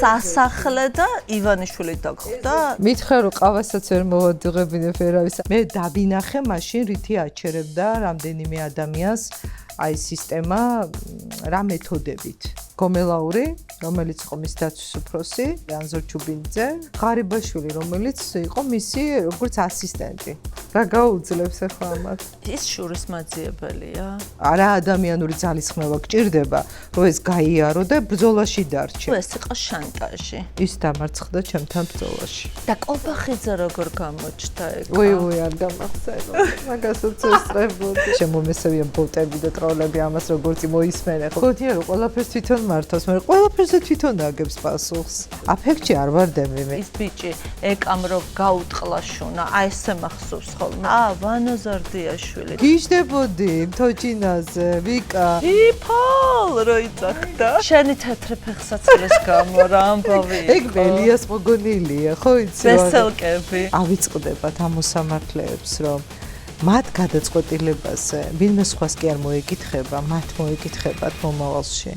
სასახლე და ივანიშვილი დაგხვდა? მითხრა რომ ყავასაც ვერ მოვადიღებინე ვერავის. მე დავინახე მაშინ რითი აჩერებდა რამდენიმე ადამიანს აი სისტემა რა მეთოდებით. გომელაური, რომელიც იყო მის დაცვის უფროსი, ანზორ ჩუბინძე, ღარიბაშვილი, რომელიც იყო მისი როგორც ასისტენტი. რა გაუძლებს ახლა ამათ? ის შურისმაძიებელია. არა ადამიანური ძალისხმევა გჭირდება, რომ ეს გაიარო და ბრძოლაში დარჩე. ეს იყო შანტაჟი. ის დამარცხდა ჩემთან ბრძოლაში. და კობახიძე როგორ გამოჩნდა ეგ? ვი, არ გამახსენო. მაგასაც ესწრებოდი. შემომესევია ბოტები და ტროლები ამას როგორც მოისმენე. ხოდია რომ ყველაფერს თვითონ მართავს, მაგრამ ყველაფერზე თვითონ აგებს პასუხს. აფექტში არ ვარდები მე. ის ბიჭი ეკამ რო გაუტყლა შუნა, აი ესე მახსოვს ხოლმე. ვანო ზარდიაშვილი. გიждდებოდი თოჯინაზე, ვიკა. იფოლ რო იწახდა. შენი თეთრი ფეხსაცმლის გამო რა ამბავი. ეგ მელიას მოგონილია, ხო იცი? ვესელკები. ავიწყდებათ ამ მოსამართლეებს, რომ მათ გადაწყვეტილებაზე ვინმე სხვას კი არ მოეკითხება, მათ მოეკითხებათ მომავალში.